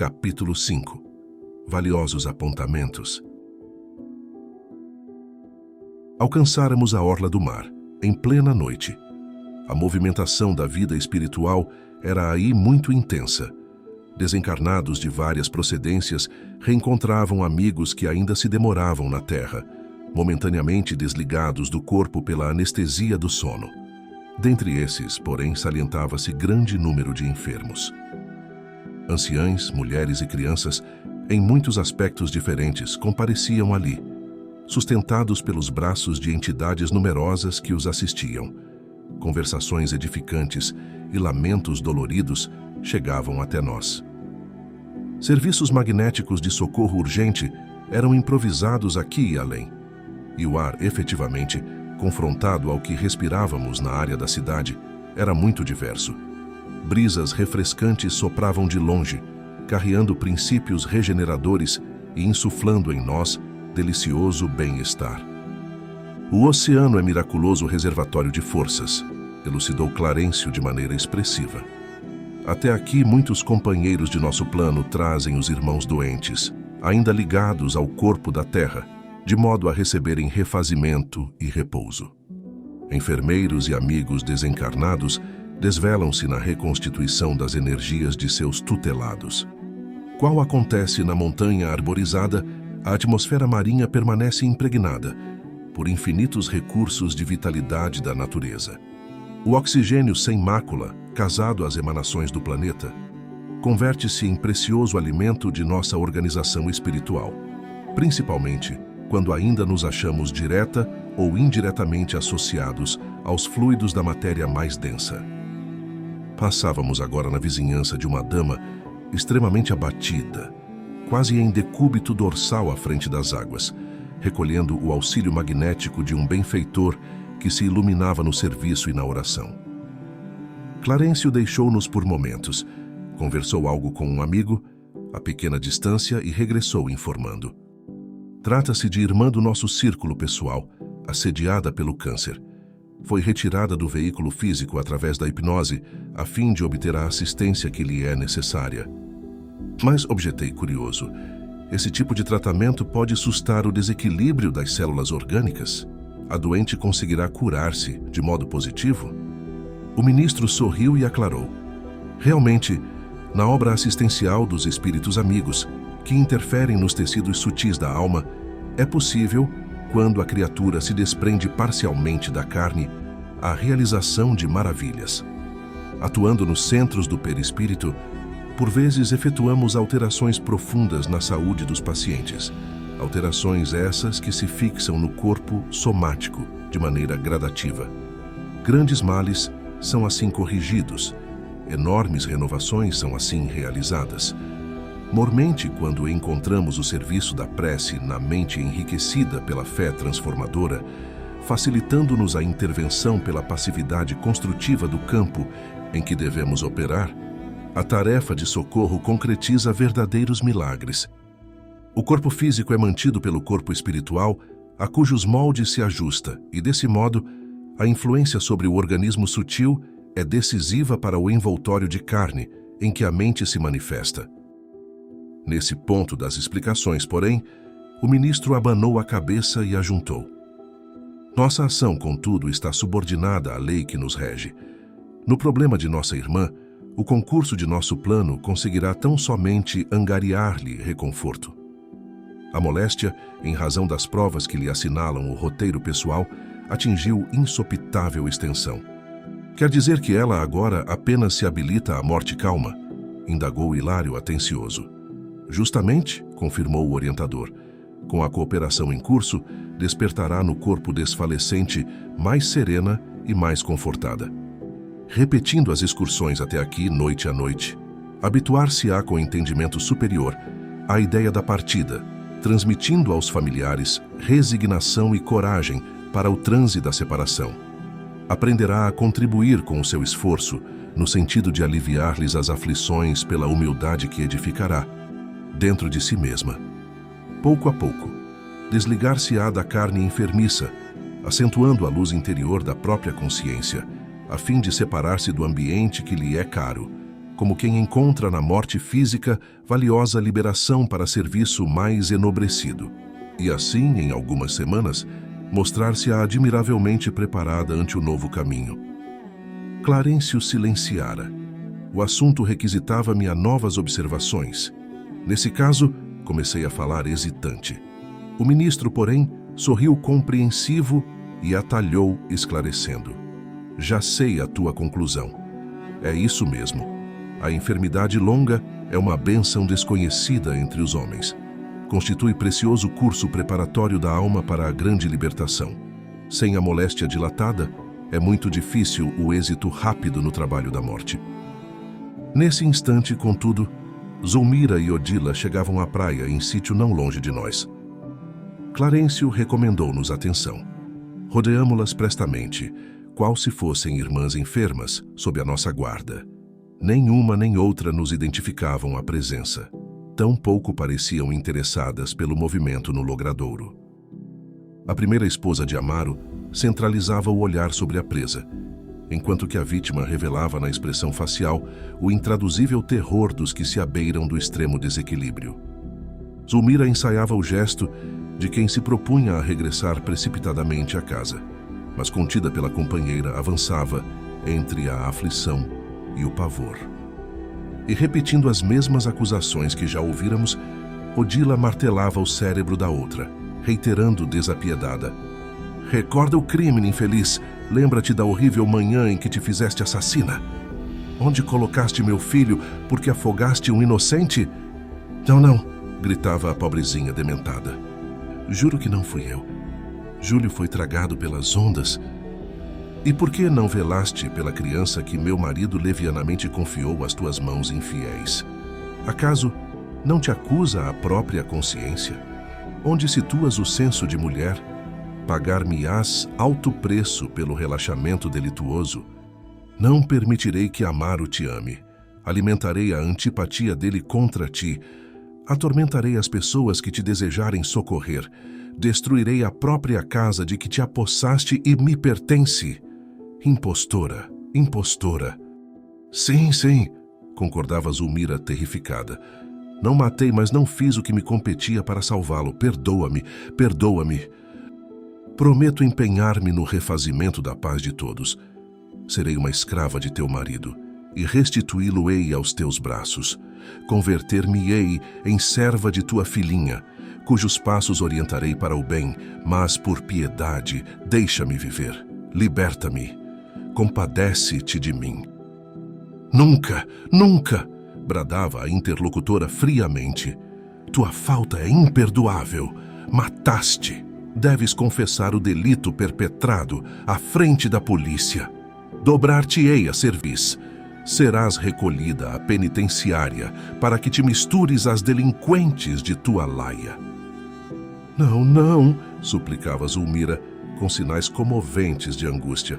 Capítulo 5. Valiosos apontamentos. Alcançáramos a orla do mar, em plena noite. A movimentação da vida espiritual era aí muito intensa. Desencarnados de várias procedências reencontravam amigos que ainda se demoravam na terra, momentaneamente desligados do corpo pela anestesia do sono. Dentre esses, porém, salientava-se grande número de enfermos. Anciães, mulheres e crianças, em muitos aspectos diferentes, compareciam ali, sustentados pelos braços de entidades numerosas que os assistiam. Conversações edificantes e lamentos doloridos chegavam até nós. Serviços magnéticos de socorro urgente eram improvisados aqui e além, e o ar, efetivamente, confrontado ao que respirávamos na área da cidade, era muito diverso. Brisas refrescantes sopravam de longe, carreando princípios regeneradores e insuflando em nós delicioso bem-estar. O oceano é miraculoso reservatório de forças, elucidou Clarencio de maneira expressiva. Até aqui, muitos companheiros de nosso plano trazem os irmãos doentes, ainda ligados ao corpo da terra, de modo a receberem refazimento e repouso. Enfermeiros e amigos desencarnados desvelam-se na reconstituição das energias de seus tutelados. Qual acontece na montanha arborizada, a atmosfera marinha permanece impregnada por infinitos recursos de vitalidade da natureza. O oxigênio sem mácula, casado às emanações do planeta, converte-se em precioso alimento de nossa organização espiritual, principalmente quando ainda nos achamos direta ou indiretamente associados aos fluidos da matéria mais densa. Passávamos agora na vizinhança de uma dama extremamente abatida, quase em decúbito dorsal à frente das águas, recolhendo o auxílio magnético de um benfeitor que se iluminava no serviço e na oração. Clarencio deixou-nos por momentos, conversou algo com um amigo, a pequena distância, e regressou informando. Trata-se de irmã do nosso círculo pessoal, assediada pelo câncer. Foi retirada do veículo físico através da hipnose, a fim de obter a assistência que lhe é necessária. Mas, objetei curioso, esse tipo de tratamento pode sustar o desequilíbrio das células orgânicas? A doente conseguirá curar-se de modo positivo? O ministro sorriu e aclarou. Realmente, na obra assistencial dos espíritos amigos, que interferem nos tecidos sutis da alma, é possível, quando a criatura se desprende parcialmente da carne, a realização de maravilhas. Atuando nos centros do perispírito, por vezes efetuamos alterações profundas na saúde dos pacientes, alterações essas que se fixam no corpo somático de maneira gradativa. Grandes males são assim corrigidos, enormes renovações são assim realizadas. Mormente, quando encontramos o serviço da prece na mente enriquecida pela fé transformadora, facilitando-nos a intervenção pela passividade construtiva do campo em que devemos operar, a tarefa de socorro concretiza verdadeiros milagres. O corpo físico é mantido pelo corpo espiritual, a cujos moldes se ajusta, e desse modo, a influência sobre o organismo sutil é decisiva para o envoltório de carne em que a mente se manifesta. Nesse ponto das explicações, porém, o ministro abanou a cabeça e ajuntou. Nossa ação, contudo, está subordinada à lei que nos rege. No problema de nossa irmã, o concurso de nosso plano conseguirá tão somente angariar-lhe reconforto. A moléstia, em razão das provas que lhe assinalam o roteiro pessoal, atingiu insopitável extensão. Quer dizer que ela agora apenas se habilita à morte calma? Indagou Hilário atencioso. Justamente, confirmou o orientador, com a cooperação em curso, despertará no corpo desfalecente mais serena e mais confortada. Repetindo as excursões até aqui, noite a noite, habituar-se-á com entendimento superior à ideia da partida, transmitindo aos familiares resignação e coragem para o transe da separação. Aprenderá a contribuir com o seu esforço, no sentido de aliviar-lhes as aflições pela humildade que edificará, dentro de si mesma. Pouco a pouco, desligar-se-á da carne enfermiça, acentuando a luz interior da própria consciência, a fim de separar-se do ambiente que lhe é caro, como quem encontra na morte física valiosa liberação para serviço mais enobrecido, e assim, em algumas semanas, mostrar-se-á admiravelmente preparada ante o novo caminho. Clarencio silenciara. O assunto requisitava-me a novas observações. Nesse caso, comecei a falar hesitante. O ministro, porém, sorriu compreensivo e atalhou, esclarecendo. Já sei a tua conclusão. É isso mesmo. A enfermidade longa é uma bênção desconhecida entre os homens. Constitui precioso curso preparatório da alma para a grande libertação. Sem a moléstia dilatada, é muito difícil o êxito rápido no trabalho da morte. Nesse instante, contudo, Zulmira e Odila chegavam à praia em sítio não longe de nós. Clarencio recomendou-nos atenção. Rodeamo-las prestamente, qual se fossem irmãs enfermas, sob a nossa guarda. Nenhuma nem outra nos identificavam a presença. Tão pouco pareciam interessadas pelo movimento no logradouro. A primeira esposa de Amaro centralizava o olhar sobre a presa, enquanto que a vítima revelava na expressão facial o intraduzível terror dos que se abeiram do extremo desequilíbrio. Zulmira ensaiava o gesto de quem se propunha a regressar precipitadamente à casa, mas contida pela companheira avançava entre a aflição e o pavor. E repetindo as mesmas acusações que já ouvíramos, Odila martelava o cérebro da outra, reiterando desapiedada: recorda o crime, infeliz. Lembra-te da horrível manhã em que te fizeste assassina. Onde colocaste meu filho porque afogaste um inocente? Não, gritava a pobrezinha dementada. Juro que não fui eu. Júlio foi tragado pelas ondas. E por que não velaste pela criança que meu marido levianamente confiou às tuas mãos infiéis? Acaso não te acusa a própria consciência? Onde situas o senso de mulher? Pagar-me-ás alto preço pelo relaxamento delituoso. Não permitirei que Amaro te ame. Alimentarei a antipatia dele contra ti. Atormentarei as pessoas que te desejarem socorrer. Destruirei a própria casa de que te apossaste e me pertence. Impostora, impostora. Sim, concordava Zulmira terrificada. Não matei, mas não fiz o que me competia para salvá-lo. Perdoa-me. Prometo empenhar-me no refazimento da paz de todos. Serei uma escrava de teu marido e restituí-lo-ei aos teus braços. Converter-me-ei em serva de tua filhinha, cujos passos orientarei para o bem, mas por piedade deixa-me viver. Liberta-me. Compadece-te de mim. Nunca, bradava a interlocutora friamente. Tua falta é imperdoável. Mataste. Deves confessar o delito perpetrado à frente da polícia. Dobrar-te-ei a cerviz. Serás recolhida à penitenciária para que te mistures às delinquentes de tua laia. Não, suplicava Zulmira, com sinais comoventes de angústia.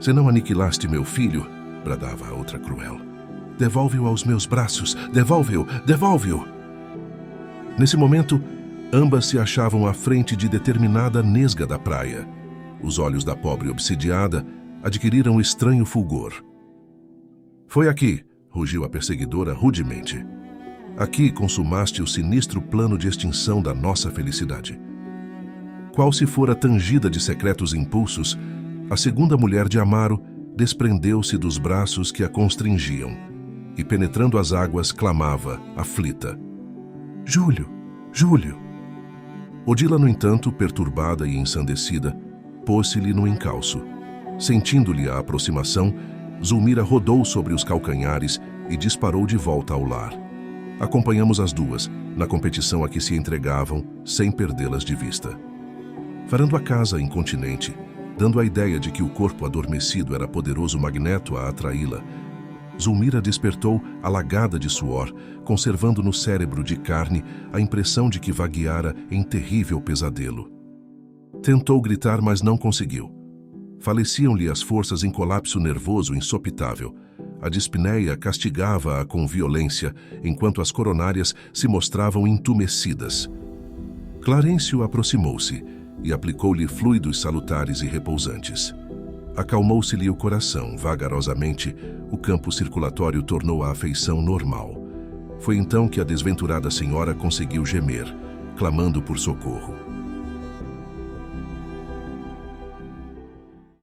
Se não aniquilaste meu filho, bradava a outra cruel, devolve-o aos meus braços, devolve-o. Nesse momento, ambas se achavam à frente de determinada nesga da praia. Os olhos da pobre obsidiada adquiriram estranho fulgor. Foi aqui, rugiu a perseguidora rudemente. Aqui consumaste o sinistro plano de extinção da nossa felicidade. Qual se fora tangida de secretos impulsos, a segunda mulher de Amaro desprendeu-se dos braços que a constringiam e, penetrando as águas, clamava, aflita: Júlio! Odila, no entanto, perturbada e ensandecida, pôs-se-lhe no encalço. Sentindo-lhe a aproximação, Zulmira rodou sobre os calcanhares e disparou de volta ao lar. Acompanhamos as duas, na competição a que se entregavam, sem perdê-las de vista. Varando a casa incontinente, dando a ideia de que o corpo adormecido era poderoso magneto a atraí-la, Zulmira despertou alagada de suor, conservando no cérebro de carne a impressão de que vagueara em terrível pesadelo. Tentou gritar, mas não conseguiu. Faleciam-lhe as forças em colapso nervoso insopitável. A dispneia castigava-a com violência, enquanto as coronárias se mostravam entumecidas. Clarencio aproximou-se e aplicou-lhe fluidos salutares e repousantes. Acalmou-se-lhe o coração, vagarosamente, o campo circulatório tornou a afeição normal. Foi então que a desventurada senhora conseguiu gemer, clamando por socorro.